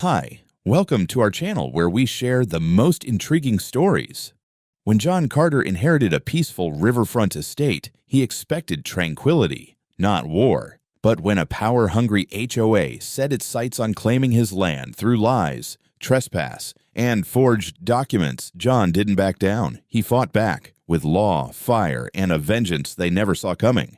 Hi, welcome to our channel where we share the most intriguing stories. When John Carter inherited a peaceful riverfront estate, he expected tranquility, not war. But when a power-hungry HOA set its sights on claiming his land through lies, trespass, and forged documents, John didn't back down. He fought back with law, fire, and a vengeance they never saw coming.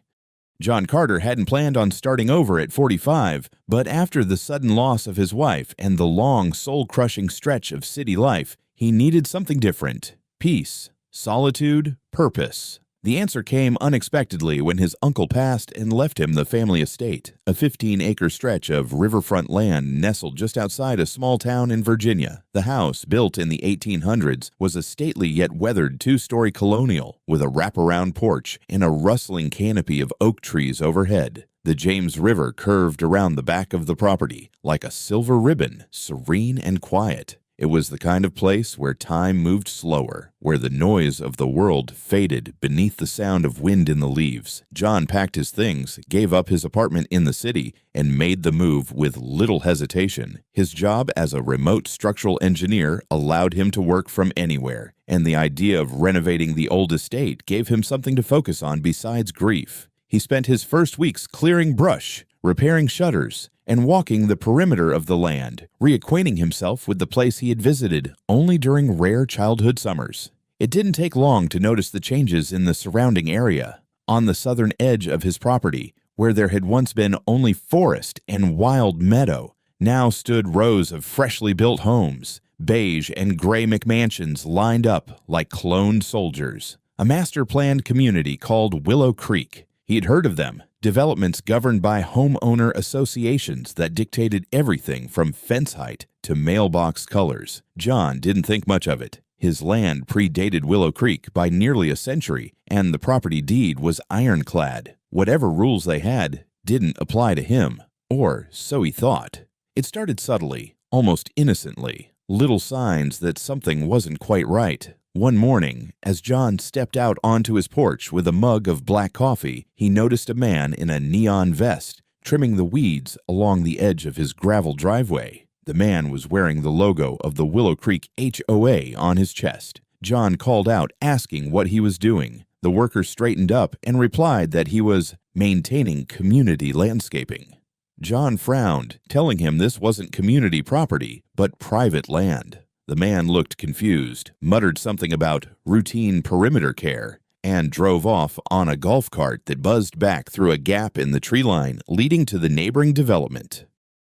John Carter hadn't planned on starting over at 45, but after the sudden loss of his wife and the long, soul-crushing stretch of city life, he needed something different: peace, solitude, purpose. The answer came unexpectedly when his uncle passed and left him the family estate, a 15-acre stretch of riverfront land nestled just outside a small town in Virginia. The house, built in the 1800s, was a stately yet weathered two-story colonial with a wraparound porch and a rustling canopy of oak trees overhead. The James River curved around the back of the property like a silver ribbon, serene and quiet. It was the kind of place where time moved slower, where the noise of the world faded beneath the sound of wind in the leaves. John packed his things, gave up his apartment in the city, and made the move with little hesitation. His job as a remote structural engineer allowed him to work from anywhere, and the idea of renovating the old estate gave him something to focus on besides grief. He spent his first weeks clearing brush, repairing shutters, and walking the perimeter of the land, reacquainting himself with the place he had visited only during rare childhood summers. It didn't take long to notice the changes in the surrounding area. On the southern edge of his property, where there had once been only forest and wild meadow, now stood rows of freshly built homes. Beige and gray McMansions lined up like cloned soldiers. A master-planned community called Willow Creek. He had heard of them. Developments governed by homeowner associations that dictated everything from fence height to mailbox colors. John didn't think much of it. His land predated Willow Creek by nearly a century, and the property deed was ironclad. Whatever rules they had didn't apply to him, or so he thought. It started subtly, almost innocently, little signs that something wasn't quite right. One morning, as John stepped out onto his porch with a mug of black coffee, he noticed a man in a neon vest trimming the weeds along the edge of his gravel driveway. The man was wearing the logo of the Willow Creek HOA on his chest. John called out, asking what he was doing. The worker straightened up and replied that he was maintaining community landscaping. John frowned, telling him this wasn't community property, but private land. The man looked confused, muttered something about routine perimeter care, and drove off on a golf cart that buzzed back through a gap in the tree line leading to the neighboring development.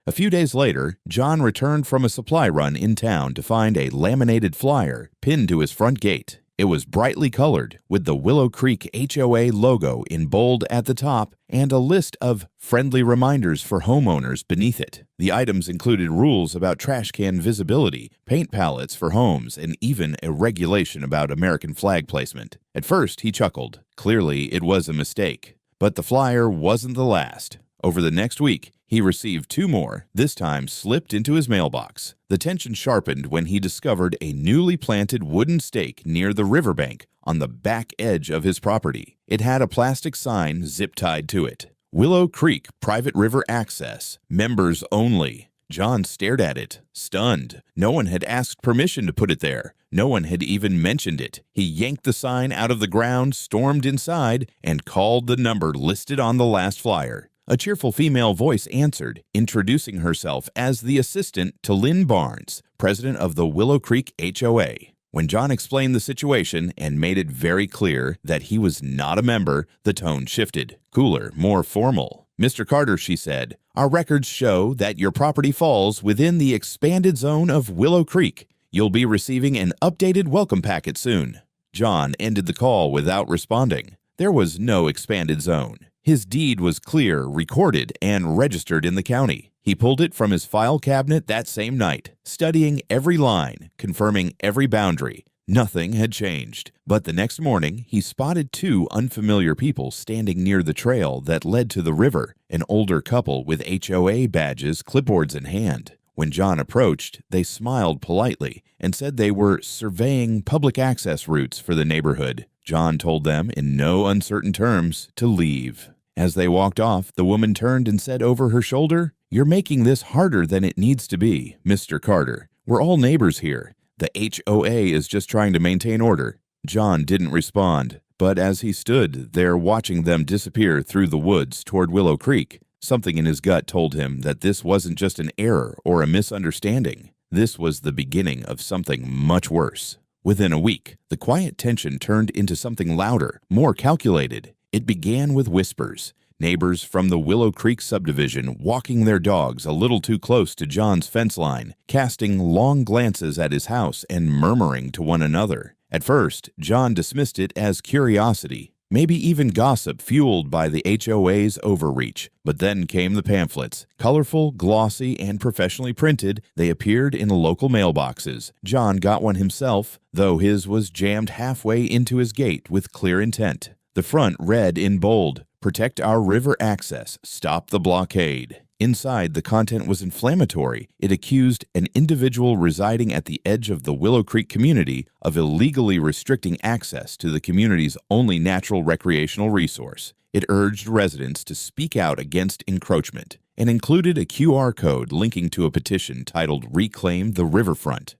A few days later, John returned from a supply run in town to find a laminated flyer pinned to his front gate. It was brightly colored, with the Willow Creek HOA logo in bold at the top and a list of friendly reminders for homeowners beneath it. The items included rules about trash can visibility, paint palettes for homes, and even a regulation about American flag placement. At first, he chuckled. Clearly, it was a mistake. But the flyer wasn't the last. Over the next week, he received two more, this time slipped into his mailbox. The tension sharpened when he discovered a newly planted wooden stake near the riverbank on the back edge of his property. It had a plastic sign zip-tied to it. Willow Creek Private River Access, members only. John stared at it, stunned. No one had asked permission to put it there. No one had even mentioned it. He yanked the sign out of the ground, stormed inside, and called the number listed on the last flyer. A cheerful female voice answered, introducing herself as the assistant to Lynn Barnes, president of the Willow Creek HOA. When John explained the situation and made it very clear that he was not a member, the tone shifted, cooler, more formal. "Mr. Carter," she said, "our records show that your property falls within the expanded zone of Willow Creek. You'll be receiving an updated welcome packet soon." John ended the call without responding. There was no expanded zone. His deed was clear, recorded, and registered in the county. He pulled it from his file cabinet that same night, studying every line, confirming every boundary. Nothing had changed. But the next morning, he spotted two unfamiliar people standing near the trail that led to the river, an older couple with HOA badges, clipboards in hand. When John approached, they smiled politely and said they were surveying public access routes for the neighborhood. John told them in no uncertain terms to leave. As they walked off, the woman turned and said over her shoulder, "You're making this harder than it needs to be, Mr. Carter. We're all neighbors here. The HOA is just trying to maintain order." John didn't respond, but as he stood there watching them disappear through the woods toward Willow Creek, something in his gut told him that this wasn't just an error or a misunderstanding. This was the beginning of something much worse. Within a week, the quiet tension turned into something louder, more calculated. It began with whispers. Neighbors from the Willow Creek subdivision walking their dogs a little too close to John's fence line, casting long glances at his house and murmuring to one another. At first, John dismissed it as curiosity, maybe even gossip fueled by the HOA's overreach. But then came the pamphlets. Colorful, glossy, and professionally printed, they appeared in local mailboxes. John got one himself, though his was jammed halfway into his gate with clear intent. The front read in bold, "Protect our river access. Stop the blockade." Inside, the content was inflammatory. It accused an individual residing at the edge of the Willow Creek community of illegally restricting access to the community's only natural recreational resource. It urged residents to speak out against encroachment and included a QR code linking to a petition titled "Reclaim the Riverfront."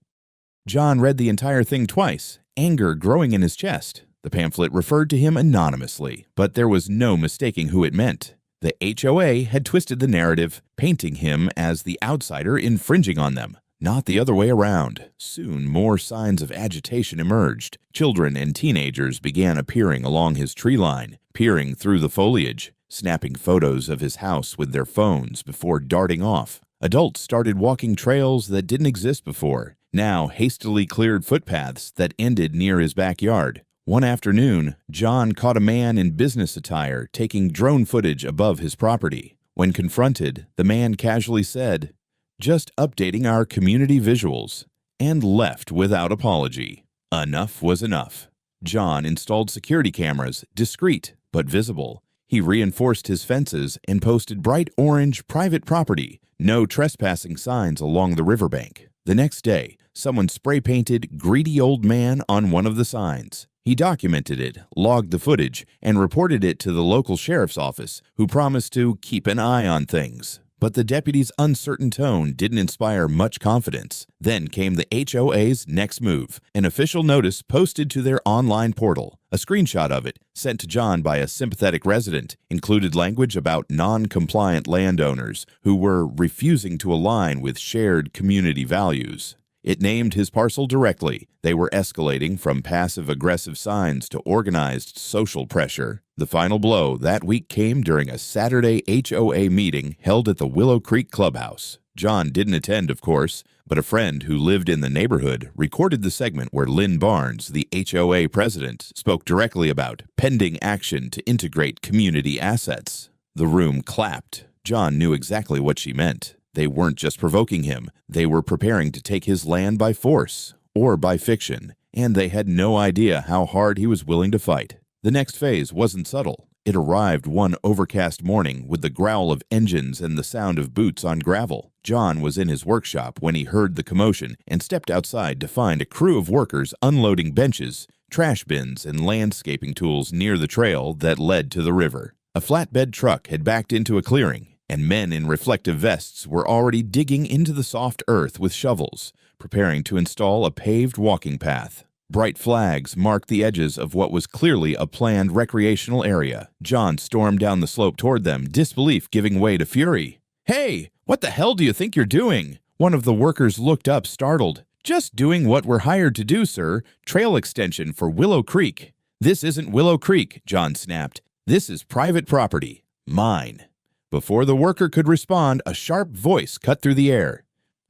John read the entire thing twice, anger growing in his chest. The pamphlet referred to him anonymously, but there was no mistaking who it meant. The HOA had twisted the narrative, painting him as the outsider infringing on them, not the other way around. Soon, more signs of agitation emerged. Children and teenagers began appearing along his tree line, peering through the foliage, snapping photos of his house with their phones before darting off. Adults started walking trails that didn't exist before, now hastily cleared footpaths that ended near his backyard. One afternoon, John caught a man in business attire taking drone footage above his property. When confronted, the man casually said, "Just updating our community visuals," and left without apology. Enough was enough. John installed security cameras, discreet but visible. He reinforced his fences and posted bright orange "private property, no trespassing" signs along the riverbank. The next day, someone spray-painted "greedy old man" on one of the signs. He documented it, logged the footage, and reported it to the local sheriff's office, who promised to keep an eye on things. But the deputy's uncertain tone didn't inspire much confidence. Then came the HOA's next move, an official notice posted to their online portal. A screenshot of it, sent to John by a sympathetic resident, included language about non-compliant landowners who were refusing to align with shared community values. It named his parcel directly. They were escalating from passive-aggressive signs to organized social pressure. The final blow that week came during a Saturday HOA meeting held at the Willow Creek Clubhouse. John didn't attend, of course, but a friend who lived in the neighborhood recorded the segment where Lynn Barnes, the HOA president, spoke directly about pending action to integrate community assets. The room clapped. John knew exactly what she meant. They weren't just provoking him, they were preparing to take his land by force, or by fiction, and they had no idea how hard he was willing to fight. The next phase wasn't subtle. It arrived one overcast morning with the growl of engines and the sound of boots on gravel. John was in his workshop when he heard the commotion and stepped outside to find a crew of workers unloading benches, trash bins, and landscaping tools near the trail that led to the river. A flatbed truck had backed into a clearing, and men in reflective vests were already digging into the soft earth with shovels, preparing to install a paved walking path. Bright flags marked the edges of what was clearly a planned recreational area. John stormed down the slope toward them, disbelief giving way to fury. "Hey, what the hell do you think you're doing?" One of the workers looked up, startled. "Just doing what we're hired to do, sir. Trail extension for Willow Creek." "This isn't Willow Creek," John snapped. "This is private property. Mine." Before the worker could respond, a sharp voice cut through the air.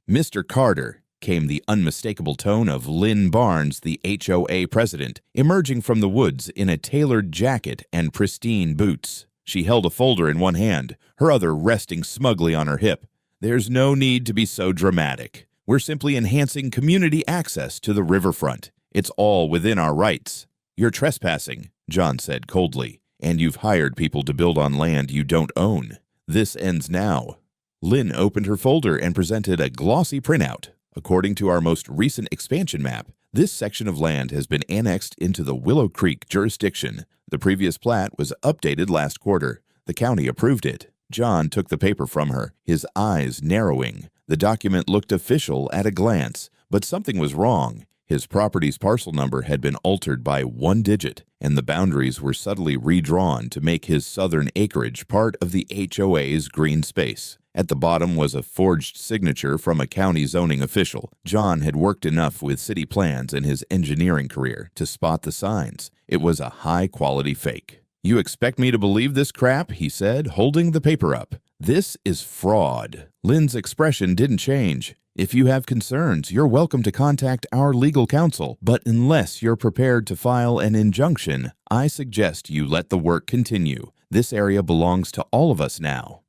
"Mr. Carter," came the unmistakable tone of Lynn Barnes, the HOA president, emerging from the woods in a tailored jacket and pristine boots. She held a folder in one hand, her other resting smugly on her hip. "There's no need to be so dramatic. We're simply enhancing community access to the riverfront. It's all within our rights." "You're trespassing," John said coldly, "and you've hired people to build on land you don't own. This ends now." Lynn opened her folder and presented a glossy printout. "According to our most recent expansion map, this section of land has been annexed into the Willow Creek jurisdiction. The previous plat was updated last quarter. The county approved it." John took the paper from her, his eyes narrowing. The document looked official at a glance, but something was wrong. His property's parcel number had been altered by 1 digit, and the boundaries were subtly redrawn to make his southern acreage part of the HOA's green space. At the bottom was a forged signature from a county zoning official. John had worked enough with city plans in his engineering career to spot the signs. It was a high-quality fake. "You expect me to believe this crap?" he said, holding the paper up. "This is fraud." Lynn's expression didn't change. "If you have concerns, you're welcome to contact our legal counsel, but unless you're prepared to file an injunction, I suggest you let the work continue. This area belongs to all of us now."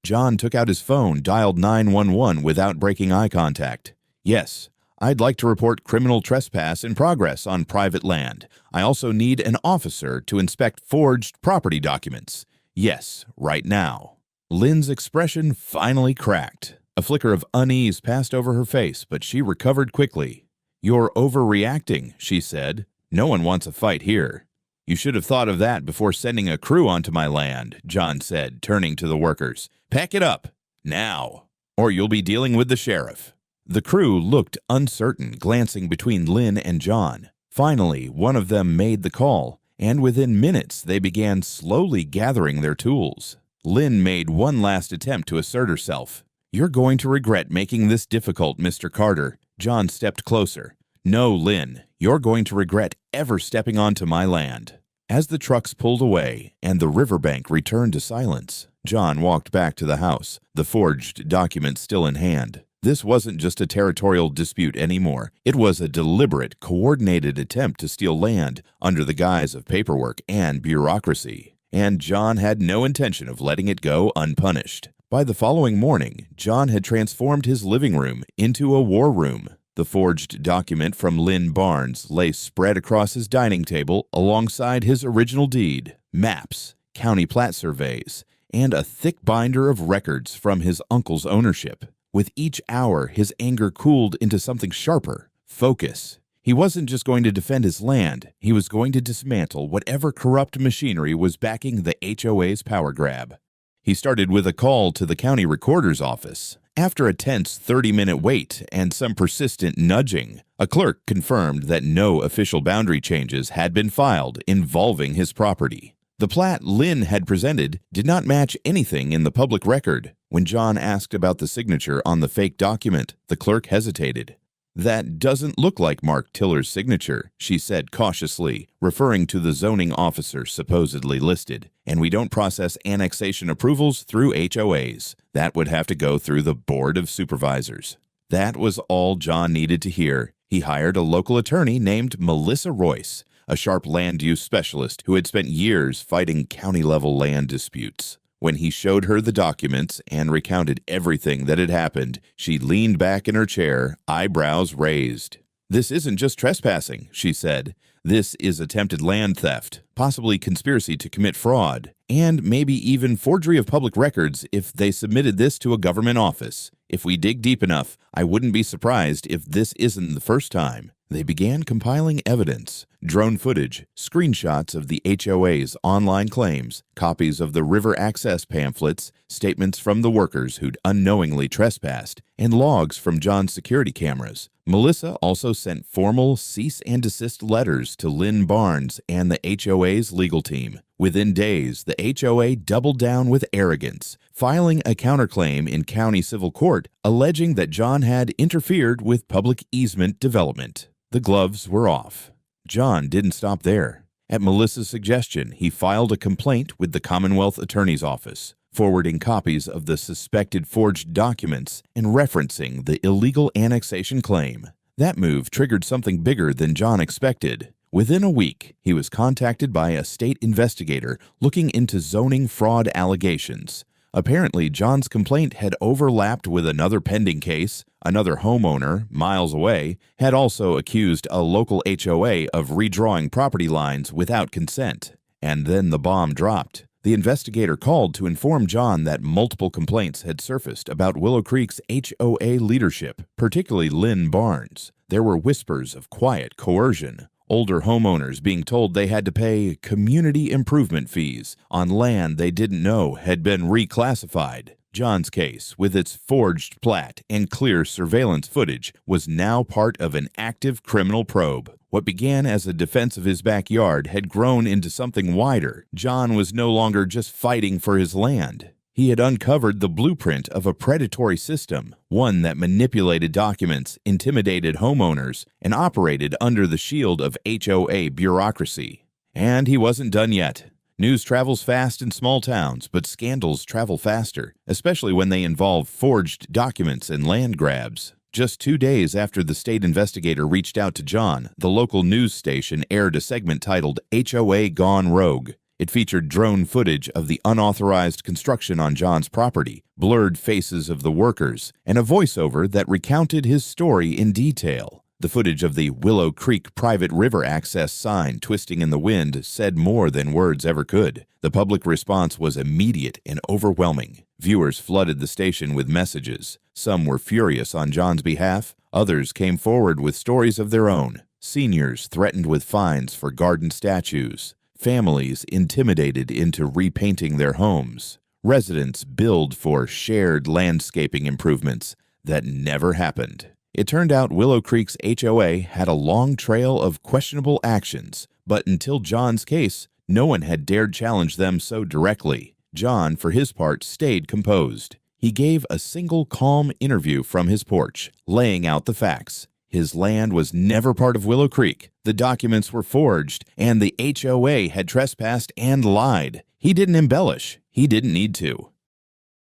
John took out his phone, dialed 911 without breaking eye contact. "Yes, I'd like to report criminal trespass in progress on private land. I also need an officer to inspect forged property documents. Yes, right now." Lynn's expression finally cracked. A flicker of unease passed over her face, but she recovered quickly. "You're overreacting," she said. "No one wants a fight here." "You should have thought of that before sending a crew onto my land," John said, turning to the workers. "Pack it up, now, or you'll be dealing with the sheriff." The crew looked uncertain, glancing between Lynn and John. Finally, one of them made the call, and within minutes they began slowly gathering their tools. Lynn made one last attempt to assert herself. "You're going to regret making this difficult, Mr. Carter." John stepped closer. "No, Lynn, you're going to regret ever stepping onto my land." As the trucks pulled away and the riverbank returned to silence, John walked back to the house, the forged document still in hand. This wasn't just a territorial dispute anymore. It was a deliberate, coordinated attempt to steal land under the guise of paperwork and bureaucracy. And John had no intention of letting it go unpunished. By the following morning, John had transformed his living room into a war room. The forged document from Lynn Barnes lay spread across his dining table alongside his original deed, maps, county plat surveys, and a thick binder of records from his uncle's ownership. With each hour, his anger cooled into something sharper: focus. He wasn't just going to defend his land, he was going to dismantle whatever corrupt machinery was backing the HOA's power grab. He started with a call to the county recorder's office. After a tense 30-minute wait and some persistent nudging, a clerk confirmed that no official boundary changes had been filed involving his property. The plat Lynn had presented did not match anything in the public record. When John asked about the signature on the fake document, the clerk hesitated. "That doesn't look like Mark Tiller's signature," she said cautiously, referring to the zoning officer supposedly listed. "And we don't process annexation approvals through HOAs. That would have to go through the Board of Supervisors." That was all John needed to hear. He hired a local attorney named Melissa Royce, a sharp land use specialist who had spent years fighting county-level land disputes. When he showed her the documents and recounted everything that had happened, she leaned back in her chair, eyebrows raised. "This isn't just trespassing," she said. "This is attempted land theft, possibly conspiracy to commit fraud, and maybe even forgery of public records if they submitted this to a government office. If we dig deep enough, I wouldn't be surprised if this isn't the first time." They began compiling evidence: drone footage, screenshots of the HOA's online claims, copies of the river access pamphlets, statements from the workers who'd unknowingly trespassed, and logs from John's security cameras. Melissa also sent formal cease and desist letters to Lynn Barnes and the HOA's legal team. Within days, the HOA doubled down with arrogance, filing a counterclaim in county civil court alleging that John had interfered with public easement development. The gloves were off. John didn't stop there. At Melissa's suggestion, he filed a complaint with the Commonwealth Attorney's Office, forwarding copies of the suspected forged documents and referencing the illegal annexation claim. That move triggered something bigger than John expected. Within a week, he was contacted by a state investigator looking into zoning fraud allegations. Apparently, John's complaint had overlapped with another pending case. Another homeowner, miles away, had also accused a local HOA of redrawing property lines without consent. And then the bomb dropped. The investigator called to inform John that multiple complaints had surfaced about Willow Creek's HOA leadership, particularly Lynn Barnes. There were whispers of quiet coercion, Older homeowners being told they had to pay community improvement fees on land they didn't know had been reclassified. John's case, with its forged plat and clear surveillance footage, was now part of an active criminal probe. What began as a defense of his backyard had grown into something wider. John was no longer just fighting for his land. He had uncovered the blueprint of a predatory system, one that manipulated documents, intimidated homeowners, and operated under the shield of HOA bureaucracy. And he wasn't done yet. News travels fast in small towns, but scandals travel faster, especially when they involve forged documents and land grabs. Just 2 days after the state investigator reached out to John, the local news station aired a segment titled HOA Gone Rogue. It featured drone footage of the unauthorized construction on John's property, blurred faces of the workers, and a voiceover that recounted his story in detail. The footage of the Willow Creek private river access sign twisting in the wind said more than words ever could. The public response was immediate and overwhelming. Viewers flooded the station with messages. Some were furious on John's behalf. Others came forward with stories of their own. Seniors threatened with fines for garden statues. Families intimidated into repainting their homes. Residents billed for shared landscaping improvements that never happened. It turned out Willow Creek's HOA had a long trail of questionable actions, but until John's case, no one had dared challenge them so directly. John, for his part, stayed composed. He gave a single calm interview from his porch, laying out the facts. His land was never part of Willow Creek. The documents were forged, and the HOA had trespassed and lied. He didn't embellish. He didn't need to.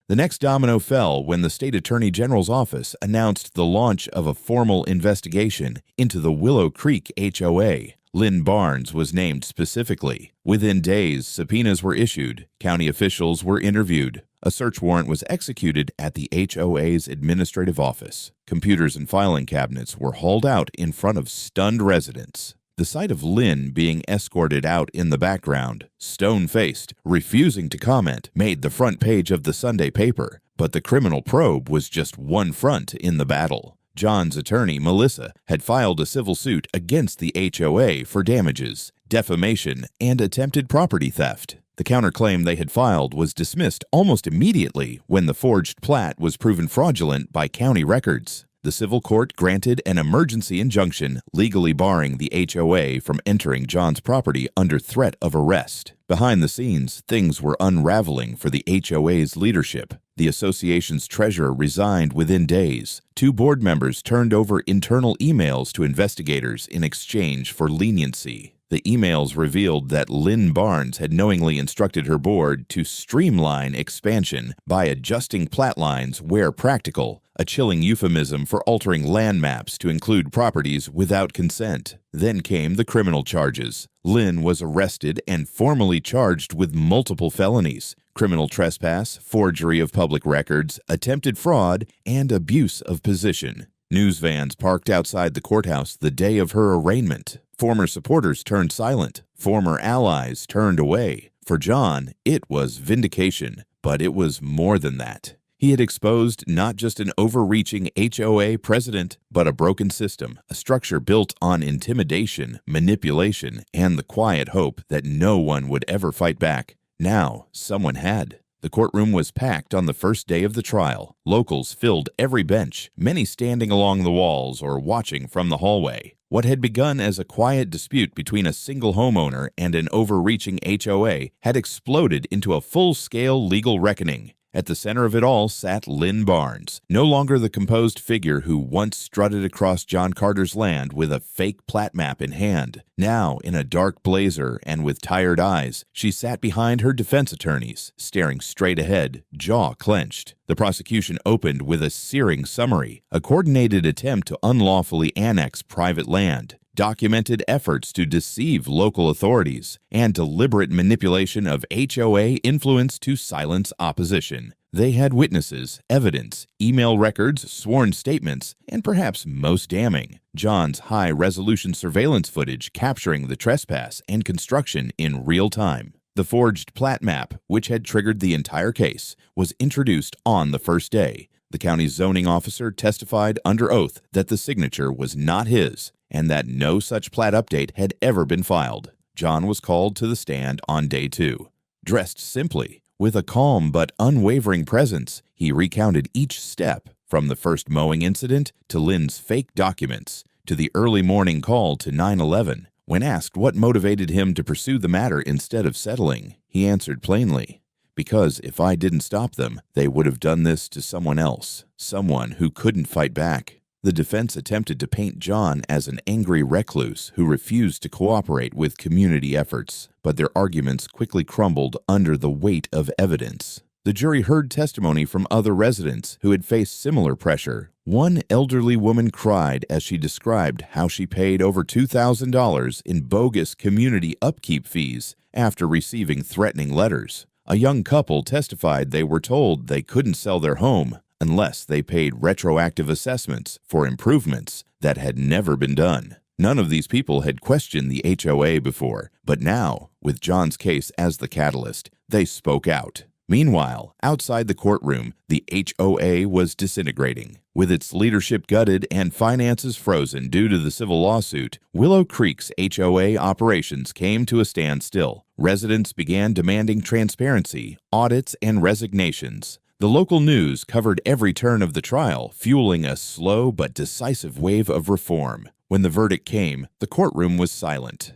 The next domino fell when the state attorney general's office announced the launch of a formal investigation into the Willow Creek HOA. Lynn Barnes was named specifically. Within days, subpoenas were issued. County officials were interviewed. A search warrant was executed at the HOA's administrative office. Computers and filing cabinets were hauled out in front of stunned residents. The sight of Lynn being escorted out in the background, stone-faced, refusing to comment, made the front page of the Sunday paper. But the criminal probe was just one front in the battle. John's attorney, Melissa, had filed a civil suit against the HOA for damages, defamation, and attempted property theft. The counterclaim they had filed was dismissed almost immediately when the forged plat was proven fraudulent by county records. The civil court granted an emergency injunction, legally barring the HOA from entering John's property under threat of arrest. Behind the scenes, things were unraveling for the HOA's leadership. The association's treasurer resigned within days. 2 board members turned over internal emails to investigators in exchange for leniency. The emails revealed that Lynn Barnes had knowingly instructed her board to streamline expansion by adjusting plat lines where practical, a chilling euphemism for altering land maps to include properties without consent. Then came the criminal charges. Lynn was arrested and formally charged with multiple felonies: criminal trespass, forgery of public records, attempted fraud, and abuse of position. News vans parked outside the courthouse the day of her arraignment. Former supporters turned silent. Former allies turned away. For John, it was vindication, but it was more than that. He had exposed not just an overreaching HOA president, but a broken system, a structure built on intimidation, manipulation, and the quiet hope that no one would ever fight back. Now, someone had. The courtroom was packed on the first day of the trial. Locals filled every bench, many standing along the walls or watching from the hallway. What had begun as a quiet dispute between a single homeowner and an overreaching HOA had exploded into a full-scale legal reckoning. At the center of it all sat Lynn Barnes, no longer the composed figure who once strutted across John Carter's land with a fake plat map in hand. Now, in a dark blazer and with tired eyes, she sat behind her defense attorneys, staring straight ahead, jaw clenched. The prosecution opened with a searing summary, a coordinated attempt to unlawfully annex private land, documented efforts to deceive local authorities, and deliberate manipulation of HOA influence to silence opposition. They had witnesses, evidence, email records, sworn statements, and perhaps most damning, John's high-resolution surveillance footage capturing the trespass and construction in real time. The forged plat map, which had triggered the entire case, was introduced on the first day. The county's zoning officer testified under oath that the signature was not his and that no such plat update had ever been filed. John was called to the stand on day 2. Dressed simply, with a calm but unwavering presence, he recounted each step, from the first mowing incident to Lynn's fake documents to the early morning call to 911. When asked what motivated him to pursue the matter instead of settling, he answered plainly, "Because if I didn't stop them, they would have done this to someone else, someone who couldn't fight back." The defense attempted to paint John as an angry recluse who refused to cooperate with community efforts, but their arguments quickly crumbled under the weight of evidence. The jury heard testimony from other residents who had faced similar pressure. One elderly woman cried as she described how she paid over $2,000 in bogus community upkeep fees after receiving threatening letters. A young couple testified they were told they couldn't sell their home unless they paid retroactive assessments for improvements that had never been done. None of these people had questioned the HOA before, but now, with John's case as the catalyst, they spoke out. Meanwhile, outside the courtroom, the HOA was disintegrating. With its leadership gutted and finances frozen due to the civil lawsuit, Willow Creek's HOA operations came to a standstill. Residents began demanding transparency, audits, and resignations. The local news covered every turn of the trial, fueling a slow but decisive wave of reform. When the verdict came, the courtroom was silent.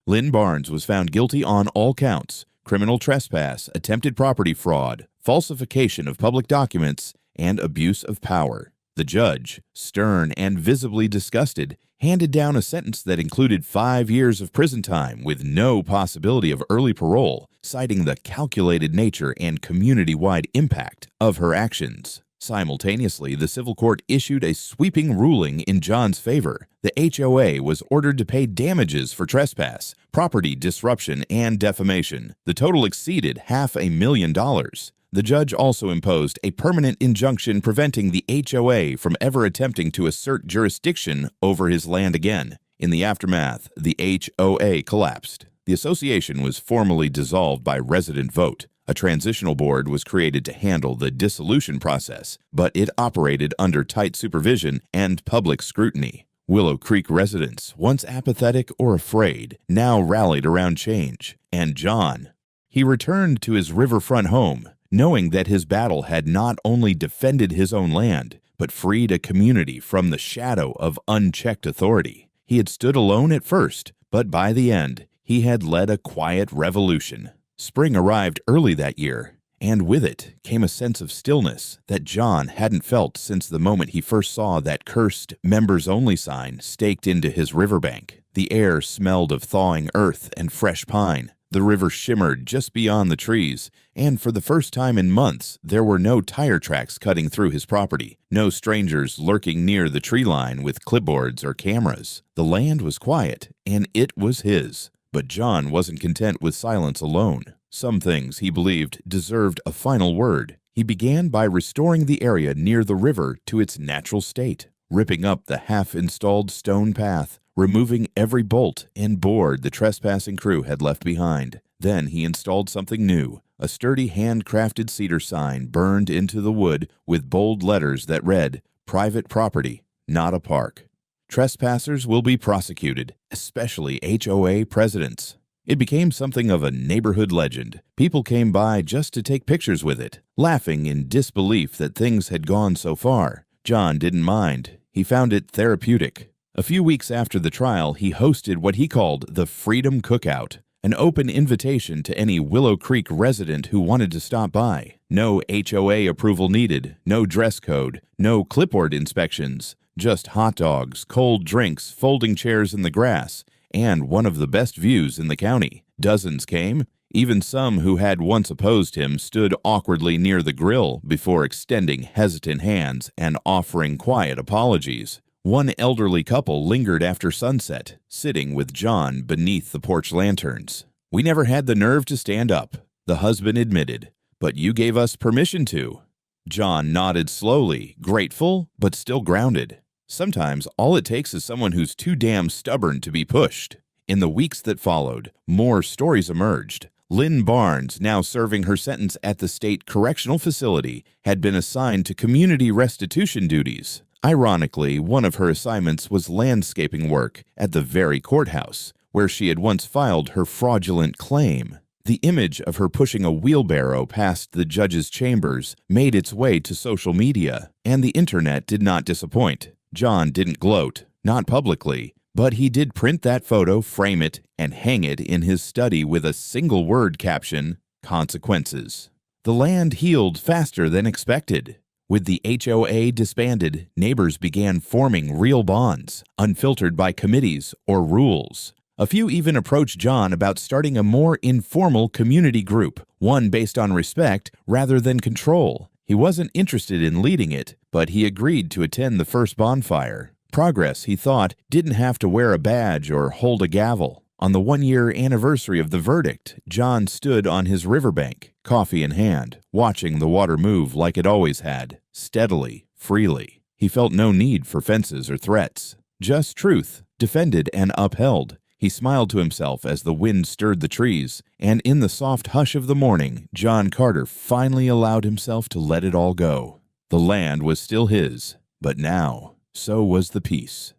Lynn Barnes was found guilty on all counts: criminal trespass, attempted property fraud, falsification of public documents, and abuse of power. The judge, stern and visibly disgusted, handed down a sentence that included 5 years of prison time with no possibility of early parole, citing the calculated nature and community-wide impact of her actions. Simultaneously, the civil court issued a sweeping ruling in John's favor. The HOA was ordered to pay damages for trespass, property disruption, and defamation. The total exceeded $500,000. The judge also imposed a permanent injunction preventing the HOA from ever attempting to assert jurisdiction over his land again. In the aftermath, the HOA collapsed. The association was formally dissolved by resident vote. A transitional board was created to handle the dissolution process, but it operated under tight supervision and public scrutiny. Willow Creek residents, once apathetic or afraid, now rallied around change. And John, he returned to his riverfront home, knowing that his battle had not only defended his own land, but freed a community from the shadow of unchecked authority. He had stood alone at first, but by the end, he had led a quiet revolution. Spring arrived early that year, and with it came a sense of stillness that John hadn't felt since the moment he first saw that cursed members-only sign staked into his riverbank. The air smelled of thawing earth and fresh pine. The river shimmered just beyond the trees, and for the first time in months, there were no tire tracks cutting through his property, no strangers lurking near the tree line with clipboards or cameras. The land was quiet, and it was his. But John wasn't content with silence alone. Some things, he believed, deserved a final word. He began by restoring the area near the river to its natural state, ripping up the half-installed stone path, removing every bolt and board the trespassing crew had left behind. Then he installed something new, a sturdy hand-crafted cedar sign burned into the wood with bold letters that read, "Private property, not a park. Trespassers will be prosecuted, especially HOA presidents." It became something of a neighborhood legend. People came by just to take pictures with it, laughing in disbelief that things had gone so far. John didn't mind. He found it therapeutic. A few weeks after the trial, he hosted what he called the Freedom Cookout, an open invitation to any Willow Creek resident who wanted to stop by. No HOA approval needed, no dress code, no clipboard inspections. Just hot dogs, cold drinks, folding chairs in the grass, and one of the best views in the county. Dozens came. Even some who had once opposed him stood awkwardly near the grill before extending hesitant hands and offering quiet apologies. One elderly couple lingered after sunset, sitting with John beneath the porch lanterns. "We never had the nerve to stand up," the husband admitted, "but you gave us permission to." John nodded slowly, grateful, but still grounded. Sometimes all it takes is someone who's too damn stubborn to be pushed. In the weeks that followed, more stories emerged. Lynn Barnes, now serving her sentence at the state correctional facility, had been assigned to community restitution duties. Ironically, one of her assignments was landscaping work at the very courthouse, where she had once filed her fraudulent claim. The image of her pushing a wheelbarrow past the judge's chambers made its way to social media, and the internet did not disappoint. John didn't gloat, not publicly, but he did print that photo, frame it, and hang it in his study with a single-word caption, "Consequences." The land healed faster than expected. With the HOA disbanded, neighbors began forming real bonds, unfiltered by committees or rules. A few even approached John about starting a more informal community group, one based on respect rather than control. He wasn't interested in leading it, but he agreed to attend the first bonfire. Progress, he thought, didn't have to wear a badge or hold a gavel. On the one-year anniversary of the verdict, John stood on his riverbank, coffee in hand, watching the water move like it always had, steadily, freely. He felt no need for fences or threats, just truth, defended and upheld. He smiled to himself as the wind stirred the trees, and in the soft hush of the morning, John Carter finally allowed himself to let it all go. The land was still his, but now, so was the peace.